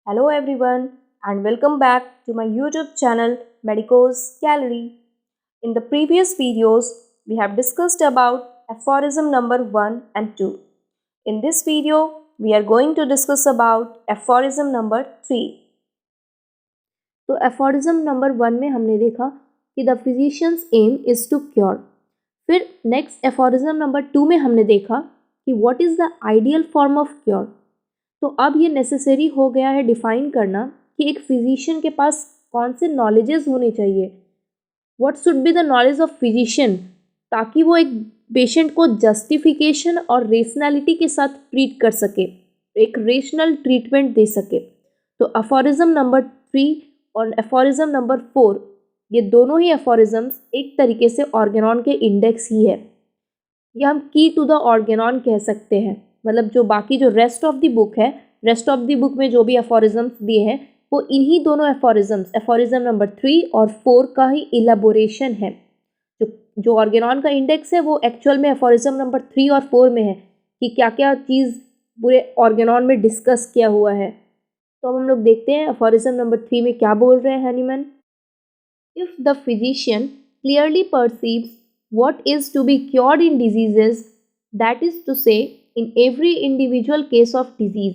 Hello everyone and welcome back to my YouTube channel Medico's Gallery. In the previous videos, we have discussed about aphorism number 1 and 2. In this video, we are going to discuss about aphorism number 3. तो aphorism number 1 में हमने देखा कि the physician's aim is to cure. फिर next aphorism number 2 में हमने देखा कि what is the ideal form of cure. तो अब ये नेसेसरी हो गया है डिफ़ाइन करना कि एक फिजिशियन के पास कौन से नॉलेजेस होने चाहिए. What should be the knowledge of physician, ताकि वो एक पेशेंट को जस्टिफिकेशन और रेशनैलिटी के साथ ट्रीट कर सके, एक रेशनल ट्रीटमेंट दे सके. तो अफोरिज्म नंबर 3 और अफोरिज्म नंबर 4 ये दोनों ही अफोरिज्म्स एक तरीके से ऑर्गेनॉन के इंडेक्स ही है, या हम की टू द ऑर्गेनॉन कह सकते हैं. मतलब जो बाकी जो रेस्ट ऑफ द बुक है, रेस्ट ऑफ द बुक में जो भी एफोरिज्म्स दिए हैं वो इन्हीं दोनों एफोरिज्म नंबर 3 और 4 का ही इलेबोरेशन है. जो ऑर्गेनॉन का इंडेक्स है वो एक्चुअल में एफोरिज्म नंबर 3 और 4 में है कि क्या क्या चीज़ पूरे ऑर्गेनॉन में डिस्कस किया हुआ है. तो अब हम लोग देखते हैं एफोरिज्म नंबर 3 में क्या बोल रहे हैं Hahnemann. If the physician clearly perceives what is to be cured in diseases, that is to say in every individual case of disease,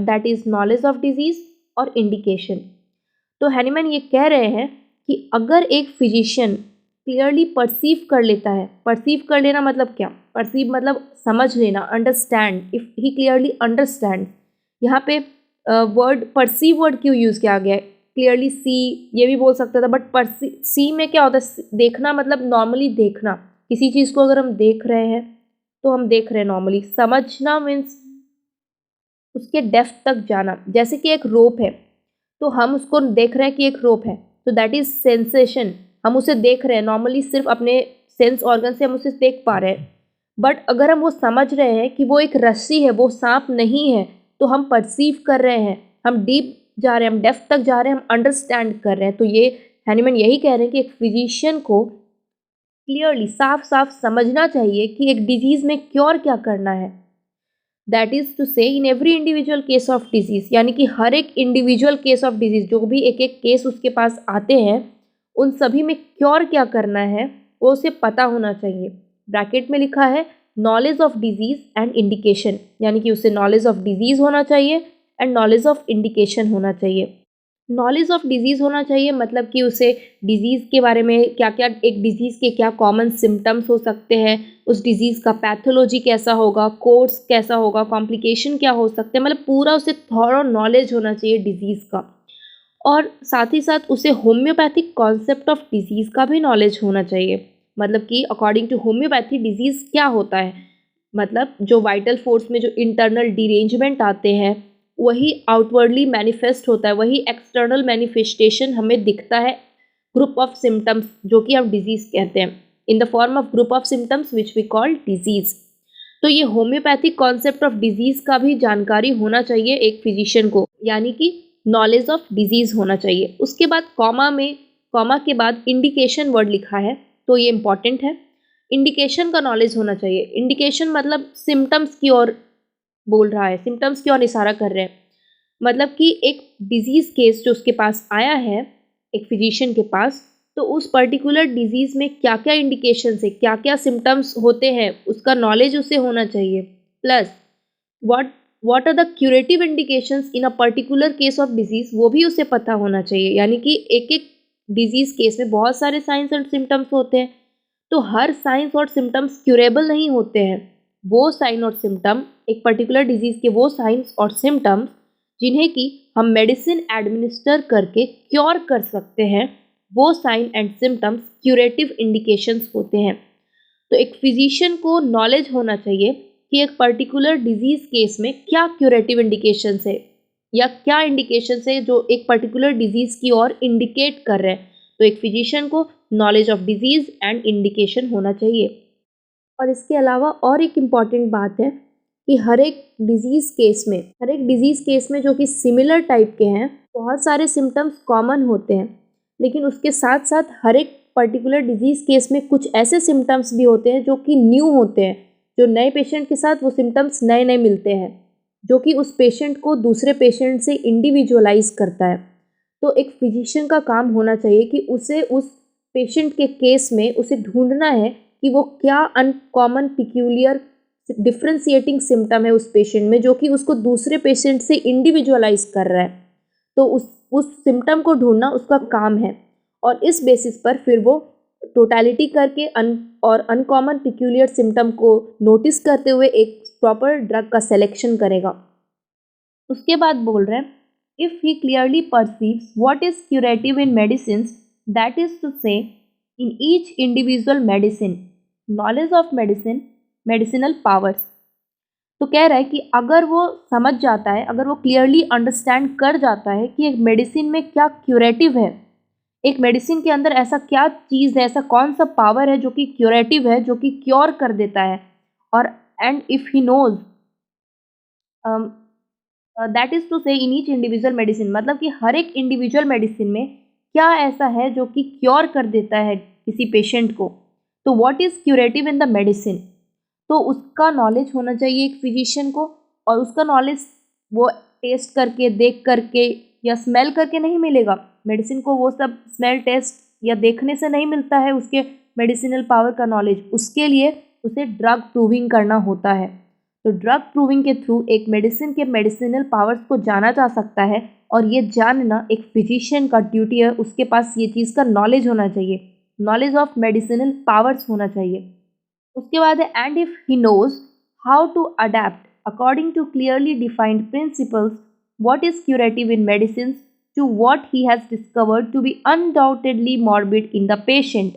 that is knowledge of disease और indication. तो Hahnemann ये कह रहे हैं कि अगर एक फिजिशियन क्लियरली परसीव कर लेता है, परसीव कर लेना मतलब क्या, परसीव मतलब समझ लेना, understand, if he clearly understand. यहाँ पे वर्ड परसीव वर्ड क्यों यूज़ किया गया है, क्लियरली सी ये भी बोल सकता था, बट सी में क्या होता है, देखना मतलब नॉर्मली देखना. किसी चीज़ को अगर हम देख रहे हैं तो हम देख रहे हैं नॉर्मली. समझना मीन्स उसके डेप्थ तक जाना. जैसे कि एक रोप है तो हम उसको देख रहे हैं कि एक रोप है, तो दैट इज़ सेंसेशन. हम उसे देख रहे हैं नॉर्मली, सिर्फ अपने सेंस ऑर्गन से हम उसे देख पा रहे हैं. बट अगर हम वो समझ रहे हैं कि वो एक रस्सी है, वो सांप नहीं है, तो हम परसीव कर रहे हैं, हम डीप जा रहे हैं, हम डेप्थ तक जा रहे हैं, हम अंडरस्टैंड कर रहे हैं. तो ये हैनीमैन यही कह रहे हैं कि एक फिजिशियन को क्लियरली साफ साफ समझना चाहिए कि एक डिजीज़ में क्योर क्या करना है. That is to say in every individual case of disease, यानी कि हर एक इंडिविजुअल केस ऑफ डिजीज़, जो भी एक एक केस उसके पास आते हैं उन सभी में क्योर क्या करना है वो उसे पता होना चाहिए. ब्रैकेट में लिखा है knowledge of disease and indication, यानी कि उसे नॉलेज ऑफ डिजीज़ होना चाहिए एंड नॉलेज ऑफ इंडिकेशन होना चाहिए. नॉलेज ऑफ डिजीज़ होना चाहिए मतलब कि उसे डिजीज़ के बारे में क्या क्या, एक डिजीज़ के क्या कॉमन सिम्टम्स हो सकते हैं, उस डिजीज़ का पैथोलॉजी कैसा होगा, कोर्स कैसा होगा, कॉम्प्लिकेशन क्या हो सकते हैं, मतलब पूरा उसे थॉरो नॉलेज होना चाहिए डिजीज़ का. और साथ ही साथ उसे होम्योपैथिक कॉन्सेप्ट ऑफ डिजीज़ का भी नॉलेज होना चाहिए. मतलब कि अकॉर्डिंग टू होम्योपैथी डिजीज़ क्या होता है, मतलब जो वाइटल फोर्स में जो इंटरनल डिरेंजमेंट आते हैं वही आउटवर्डली मैनिफेस्ट होता है, वही एक्सटर्नल मैनिफेस्टेशन हमें दिखता है ग्रुप ऑफ सिम्टम्स, जो कि हम डिजीज़ कहते हैं, in the form of group of symptoms which we call disease. तो ये होम्योपैथिक कॉन्सेप्ट ऑफ डिजीज़ का भी जानकारी होना चाहिए एक फिजिशियन को, यानी कि नॉलेज ऑफ डिजीज़ होना चाहिए. उसके बाद कॉमा के बाद इंडिकेशन वर्ड लिखा है, तो ये इंपॉर्टेंट है. इंडिकेशन का नॉलेज होना चाहिए. इंडिकेशन मतलब सिम्टम्स की ओर बोल रहा है, सिम्टम्स की ओर इशारा कर रहे हैं. मतलब कि एक डिजीज़ केस जो उसके पास आया है एक फिजिशियन के पास, तो उस पर्टिकुलर डिजीज़ में क्या क्या इंडिकेशन है, क्या क्या सिम्टम्स होते हैं, उसका नॉलेज उसे होना चाहिए. Plus what are the curative indications in a particular case of disease, वो भी उसे पता होना चाहिए. यानी कि एक एक डिजीज़ केस में बहुत सारे साइंस एंड सिम्टम्स होते हैं, तो हर साइंस और सिम्टम्स क्यूरेबल नहीं होते हैं. वो साइन और सिम्टम, एक पर्टिकुलर डिजीज़ के वो साइंस और सिम्टम्स जिन्हें कि हम मेडिसिन एडमिनिस्टर करके क्योर कर सकते हैं, वो sign and symptoms curative indications होते हैं. तो एक फिजिशियन को नॉलेज होना चाहिए कि एक पर्टिकुलर डिजीज़ केस में क्या क्यूरेटिव इंडिकेशंस है या क्या इंडिकेशंस है जो एक पर्टिकुलर डिजीज़ की ओर इंडिकेट कर रहे हैं. तो एक फिजिशियन को knowledge of disease and indication होना चाहिए. और इसके अलावा और एक इम्पॉर्टेंट बात है कि हर एक डिजीज़ केस में जो कि सिमिलर टाइप के हैं, बहुत सारे सिम्टम्स कॉमन होते हैं, लेकिन उसके साथ साथ हर एक पर्टिकुलर डिजीज़ केस में कुछ ऐसे सिम्टम्स भी होते हैं जो कि न्यू होते हैं, जो नए पेशेंट के साथ वो सिम्टम्स नए नए मिलते हैं. जो कि उस पेशेंट को दूसरे पेशेंट से इंडिविजुअलाइज करता है। तो एक फिजिशियन का काम होना चाहिए कि उसे उस पेशेंट के केस में उसे ढूंढना है कि वो क्या अनकॉमन पिक्यूलियर डिफ्रेंशिएटिंग सिम्टम है उस पेशेंट में, जो कि उसको दूसरे पेशेंट से इंडिविजुअलाइज कर रहा है। तो उस सिम्टम को ढूंढना उसका काम है, और इस बेसिस पर फिर वो टोटलिटी करके और अनकॉमन पिक्यूलियर सिम्टम को नोटिस करते हुए एक प्रॉपर ड्रग का सिलेक्शन करेगा। उसके बाद बोल रहे हैं, if he clearly perceives what is curative in medicine, that is to say in each individual medicine knowledge of medicine medicinal powers. तो कह रहा है कि अगर वो समझ जाता है, अगर वो क्लियरली अंडरस्टैंड कर जाता है कि एक मेडिसिन में क्या क्यूरेटिव है, एक मेडिसिन के अंदर ऐसा क्या चीज़ है, ऐसा कौन सा पावर है जो कि क्यूरेटिव है, जो कि क्योर कर देता है, और and if he knows that is to say in each individual medicine, मतलब कि हर एक इंडिविजुअल मेडिसिन में क्या ऐसा है जो कि क्योर कर देता है किसी पेशेंट को। तो what is curative in the medicine, तो उसका नॉलेज होना चाहिए एक फिजिशियन को, और उसका नॉलेज वो टेस्ट करके, देख करके या स्मेल करके नहीं मिलेगा। मेडिसिन को वो सब स्मेल टेस्ट या देखने से नहीं मिलता है उसके मेडिसिनल पावर का नॉलेज, उसके लिए उसे ड्रग प्रूविंग करना होता है। तो ड्रग प्रूविंग के थ्रू एक मेडिसिन के मेडिसिनल पावर्स को जाना जा सकता है, और ये जानना एक फिजिशियन का ड्यूटी है, उसके पास ये चीज़ का नॉलेज होना चाहिए, नॉलेज ऑफ मेडिसिनल पावर्स होना चाहिए। उसके बाद है, and if he knows how to adapt according to clearly defined principles what is curative in medicine to what he has discovered to be undoubtedly morbid in the patient,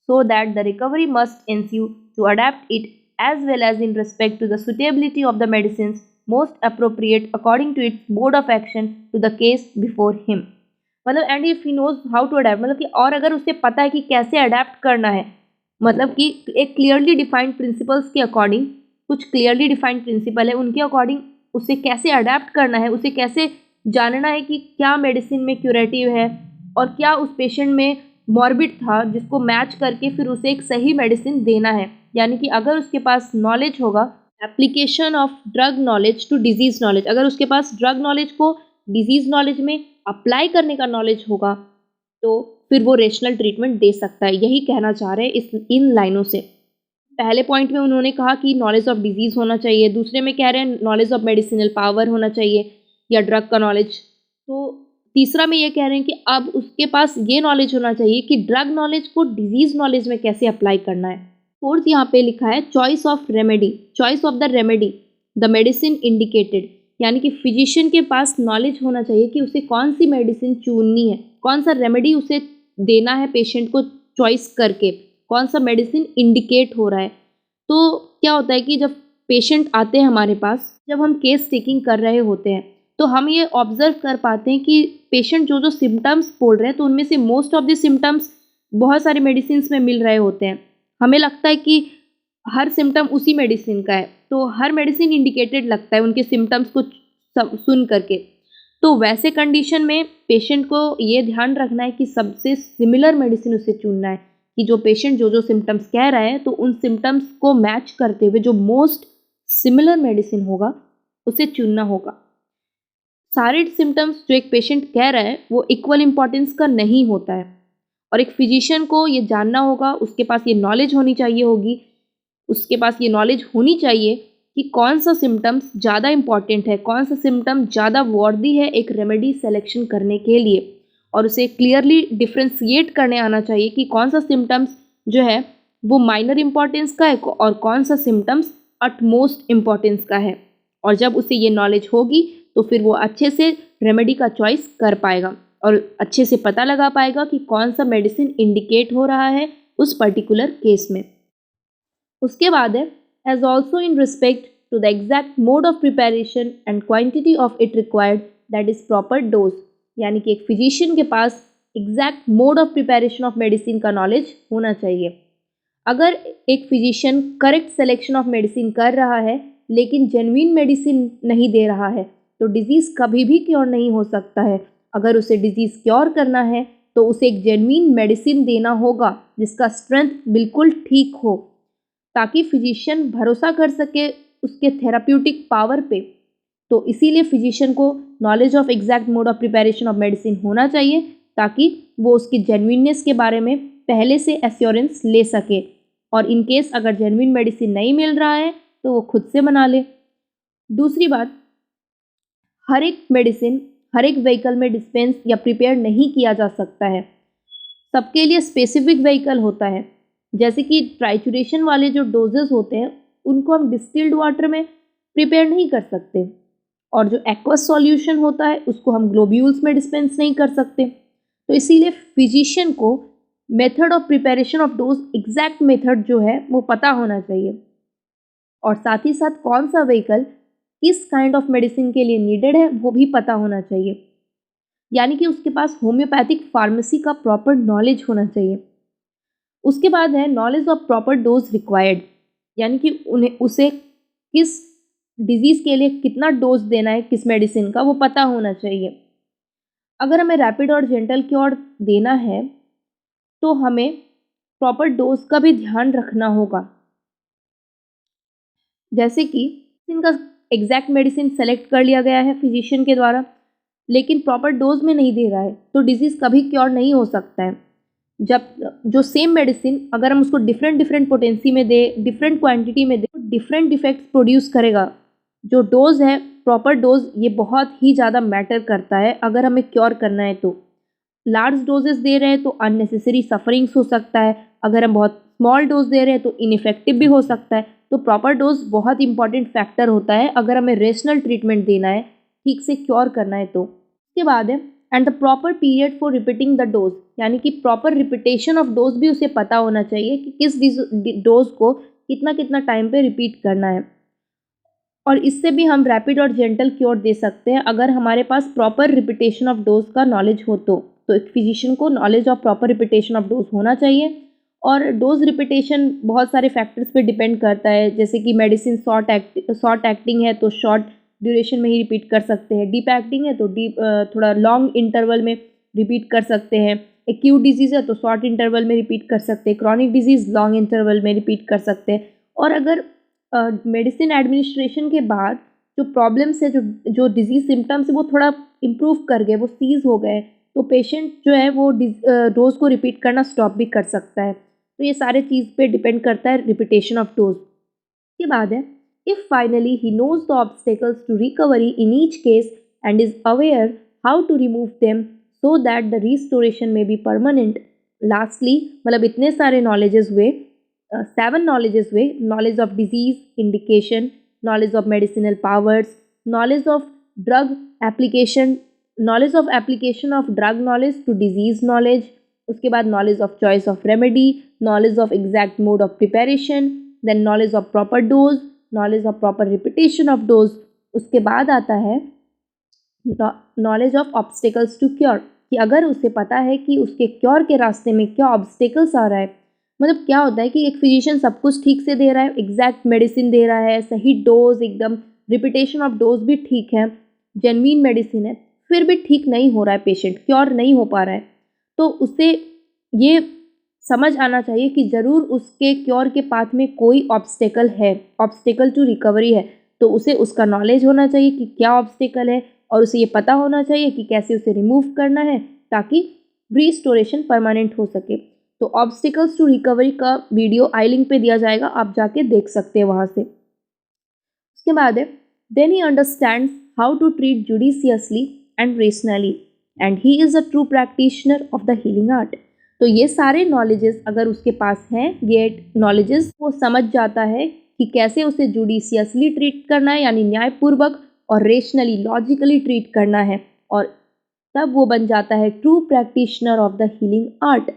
so that the recovery must ensue to adapt it as well as in respect to the suitability of the medicines most appropriate according to its mode of action to the case before him। मतलब and if he knows how to adapt, मतलब कि और अगर उसे पता है कि कैसे अडेप्ट करना है, मतलब कि एक क्लियरली डिफाइंड प्रिंसिपल्स के अकॉर्डिंग, कुछ क्लियरली डिफाइंड प्रिंसिपल है उनके अकॉर्डिंग उसे कैसे अडेप्ट करना है, उसे कैसे जानना है कि क्या मेडिसिन में क्यूरेटिव है और क्या उस पेशेंट में मॉर्बिड था, जिसको मैच करके फिर उसे एक सही मेडिसिन देना है। यानी कि अगर उसके पास नॉलेज होगा, application of drug knowledge to disease knowledge, अगर उसके पास ड्रग नॉलेज को डिजीज़ नॉलेज में अप्लाई करने का नॉलेज होगा, तो फिर वो रेशनल ट्रीटमेंट दे सकता है। यही कहना चाह रहे हैं इन लाइनों से। पहले पॉइंट में उन्होंने कहा कि नॉलेज ऑफ डिजीज़ होना चाहिए, दूसरे में कह रहे हैं नॉलेज ऑफ मेडिसिनल पावर होना चाहिए या ड्रग का नॉलेज। तो तीसरा में ये कह रहे हैं कि अब उसके पास ये नॉलेज होना चाहिए कि ड्रग नॉलेज को डिजीज़ नॉलेज में कैसे अप्लाई करना है। फोर्थ यहाँ पे लिखा है, choice of remedy, choice of the remedy the medicine indicated, यानी कि फिजिशियन के पास नॉलेज होना चाहिए कि उसे कौन सी मेडिसिन चुननी है, कौन सा रेमेडी उसे देना है पेशेंट को चॉइस करके, कौन सा मेडिसिन इंडिकेट हो रहा है। तो क्या होता है कि जब पेशेंट आते हैं हमारे पास, जब हम केस टेकिंग कर रहे होते हैं, तो हम ये ऑब्जर्व कर पाते हैं कि पेशेंट जो जो सिम्टम्स बोल रहे हैं, तो उनमें से मोस्ट ऑफ द सिम्टम्स बहुत सारे मेडिसिन में मिल रहे होते हैं। हमें लगता है कि हर सिम्टम उसी मेडिसिन का है, तो हर मेडिसिन इंडिकेटेड लगता है उनके सिम्टम्स को सुन करके। तो वैसे कंडीशन में पेशेंट को ये ध्यान रखना है कि सबसे सिमिलर मेडिसिन उसे चुनना है, कि जो पेशेंट जो जो सिम्टम्स कह रहा है, तो उन सिम्टम्स को मैच करते हुए जो मोस्ट सिमिलर मेडिसिन होगा उसे चुनना होगा। सारे सिम्टम्स जो एक पेशेंट कह रहा है वो इक्वल इम्पॉर्टेंस का नहीं होता है, और एक फिजिशियन को ये जानना होगा, उसके पास ये नॉलेज होनी चाहिए होगी, उसके पास ये नॉलेज होनी चाहिए कि कौन सा सिम्टम्स ज़्यादा इम्पॉर्टेंट है, कौन सा सिम्टम ज़्यादा वर्दी है एक रेमेडी सेलेक्शन करने के लिए, और उसे क्लियरली डिफ्रेंशिएट करने आना चाहिए कि कौन सा सिम्टम्स जो है वो माइनर इम्पॉर्टेंस का है और कौन सा सिम्टम्स अटमोस्ट इम्पॉर्टेंस का है। और जब उसे ये नॉलेज होगी तो फिर वो अच्छे से रेमेडी का चॉइस कर पाएगा और अच्छे से पता लगा पाएगा कि कौन सा मेडिसिन इंडिकेट हो रहा है उस पर्टिकुलर केस में। उसके बाद है, as also in respect to the exact mode of preparation and quantity of it required that is proper dose, यानी कि एक फिजिशियन के पास exact mode of preparation of medicine का नॉलेज होना चाहिए। अगर एक physician correct selection of medicine कर रहा है लेकिन जेन्युइन मेडिसिन नहीं दे रहा है, तो डिज़ीज़ कभी भी क्योर नहीं हो सकता है। अगर उसे डिज़ीज़ क्योर करना है तो उसे एक जेन्युइन मेडिसिन देना होगा जिसका स्ट्रेंथ बिल्कुल ठीक हो, ताकि फिजिशियन भरोसा कर सके उसके थेराप्यूटिक पावर पे। तो इसीलिए फिजिशियन को knowledge of exact mode of preparation of medicine होना चाहिए, ताकि वो उसकी जेन्युइननेस के बारे में पहले से एश्योरेंस ले सके, और इन केस अगर जेन्युइन मेडिसिन नहीं मिल रहा है तो वो खुद से बना ले। दूसरी बात, हर एक मेडिसिन हर एक व्हीकल में डिस्पेंस या प्रिपेयर नहीं किया जा सकता है। सबके लिए स्पेसिफिक व्हीकल होता है। जैसे कि ट्राइचुरेशन वाले जो डोजेस होते हैं उनको हम डिस्टिल्ड वाटर में प्रिपेयर नहीं कर सकते, और जो एक्वस सॉल्यूशन होता है उसको हम ग्लोब्यूल्स में डिस्पेंस नहीं कर सकते। तो इसीलिए फिजिशियन को method of preparation of dose, exact method जो है वो पता होना चाहिए, और साथ ही साथ कौन सा व्हीकल किस काइंड ऑफ मेडिसिन के लिए नीडेड है वो भी पता होना चाहिए। यानी कि उसके पास होम्योपैथिक फार्मेसी का प्रॉपर नॉलेज होना चाहिए। उसके बाद है knowledge of proper dose required, यानी कि उसे किस डिजीज़ के लिए कितना डोज देना है किस मेडिसिन का वो पता होना चाहिए। अगर हमें रैपिड और जेंटल क्योर देना है तो हमें प्रॉपर डोज का भी ध्यान रखना होगा। जैसे कि इनका एग्जैक्ट मेडिसिन सेलेक्ट कर लिया गया है फिजिशियन के द्वारा, लेकिन प्रॉपर डोज में नहीं दे रहा है तो डिजीज़ कभी क्योर नहीं हो सकता है। जब जो सेम मेडिसिन अगर हम उसको डिफरेंट पोटेंसी में दे, डिफरेंट क्वांटिटी में दे, तो डिफरेंट इफेक्ट्स प्रोड्यूस करेगा। जो डोज है, प्रॉपर डोज, ये बहुत ही ज़्यादा मैटर करता है अगर हमें क्योर करना है तो। लार्ज डोजेस दे रहे हैं तो अननेसेसरी सफरिंग्स हो सकता है, अगर हम बहुत स्मॉल डोज दे रहे हैं तो इनइफेक्टिव भी हो सकता है। तो प्रॉपर डोज बहुत इंपॉर्टेंट फैक्टर होता है अगर हमें रेशनल ट्रीटमेंट देना है, ठीक से क्योर करना है तो। उसके बाद है and the proper period for repeating the dose, यानी कि प्रॉपर रिपीटेशन ऑफ डोज भी उसे पता होना चाहिए कि किस डोज को कितना कितना टाइम पे रिपीट करना है। और इससे भी हम रैपिड और जेंटल क्योर दे सकते हैं अगर हमारे पास प्रॉपर रिपीटेशन ऑफ डोज का नॉलेज हो तो एक फिजिशियन को knowledge of proper repetition of dose होना चाहिए। और डोज रिपीटेशन बहुत सारे फैक्टर्स पे डिपेंड करता है, जैसे कि मेडिसिन शॉर्ट एक्टिंग है तो शॉर्ट ड्यूरेशन में ही रिपीट कर सकते हैं, डीप एक्टिंग है तो थोड़ा लॉन्ग इंटरवल में रिपीट कर सकते हैं, एक्यूट डिजीज़ है तो शॉर्ट इंटरवल में रिपीट कर सकते हैं, क्रॉनिक डिजीज़ लॉन्ग इंटरवल में रिपीट कर सकते हैं। और अगर मेडिसिन एडमिनिस्ट्रेशन के बाद जो प्रॉब्लम्स है, जो डिजीज़ सिम्टम्स है वो थोड़ा इम्प्रूव कर गए, वो सीज़ हो गए, तो पेशेंट जो है वो डोज को रिपीट करना स्टॉप भी कर सकता है। तो ये सारे चीज़ पे डिपेंड करता है रिपीटेशन ऑफ डोज। के बाद है if finally he knows the obstacles to recovery in each case and is aware how to remove them so that the restoration may be permanent. Lastly, मतलब इतने सारे नॉलेजेस हुए, 7 knowledges हुए: knowledge of disease indication, knowledge of medicinal powers, knowledge of drug application, knowledge of application of drug knowledge to disease knowledge, उसके बाद knowledge of choice of remedy, knowledge of exact mode of preparation, then knowledge of proper dose, knowledge of proper repetition of dose। उसके बाद आता है knowledge of obstacles to cure, कि अगर उसे पता है कि उसके क्योर के रास्ते में क्या ऑब्स्टेकल्स आ रहा है, मतलब क्या होता है कि एक फिजिशियन सब कुछ ठीक से दे रहा है, एग्जैक्ट मेडिसिन दे रहा है, सही डोज, एकदम रिपीटेशन ऑफ डोज भी ठीक है, जेन्युइन मेडिसिन है, फिर भी ठीक नहीं हो रहा है, पेशेंट क्योर नहीं हो पा रहा है, तो उसे ये समझ आना चाहिए कि ज़रूर उसके क्योर के पाथ में कोई ऑब्स्टेकल है, ऑब्स्टेकल टू रिकवरी है। तो उसे उसका नॉलेज होना चाहिए कि क्या ऑब्स्टेकल है, और उसे ये पता होना चाहिए कि कैसे उसे रिमूव करना है ताकि रिस्टोरेशन परमानेंट हो सके। तो ऑब्स्टिकल्स टू रिकवरी का वीडियो आई लिंक पे दिया जाएगा, आप जाके देख सकते हैं वहाँ से। उसके बाद है then he understands how to treat judiciously and rationally and he is a true practitioner of the healing art. तो ये सारे नॉलेजेस अगर उसके पास हैं, ये नॉलेजेस वो समझ जाता है कि कैसे उसे जुडिशियसली ट्रीट करना है, यानी न्यायपूर्वक, और रेशनली, लॉजिकली ट्रीट करना है, और तब वो बन जाता है true practitioner of the healing art.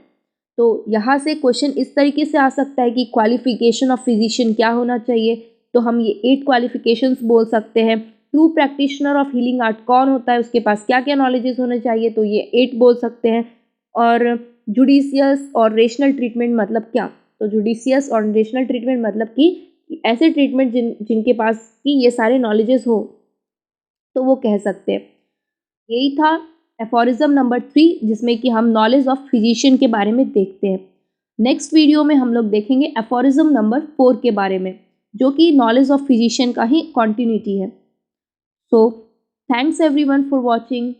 तो यहाँ से क्वेश्चन इस तरीके से आ सकता है कि क्वालिफिकेशन ऑफ फिजिशियन क्या होना चाहिए, तो हम ये 8 क्वालिफिकेशंस बोल सकते हैं। True practitioner of healing art कौन होता है, उसके पास क्या क्या नॉलेजेस होने चाहिए, तो ये 8 बोल सकते हैं। और जुडिशियस और रेशनल ट्रीटमेंट मतलब क्या, तो जुडिशियस और रेशनल ट्रीटमेंट मतलब कि ऐसे ट्रीटमेंट जिनके पास कि ये सारे नॉलेजेस हो, तो वो कह सकते हैं। यही था एफोरिज्म नंबर 3, जिसमें कि हम नॉलेज ऑफ फिजिशियन के बारे में देखते हैं। नेक्स्ट वीडियो में हम लोग देखेंगे एफोरिज्म नंबर 4 के बारे में, जो कि नॉलेज ऑफ फिजिशियन का ही कॉन्टिन्यूटी है। So thanks everyone for watching.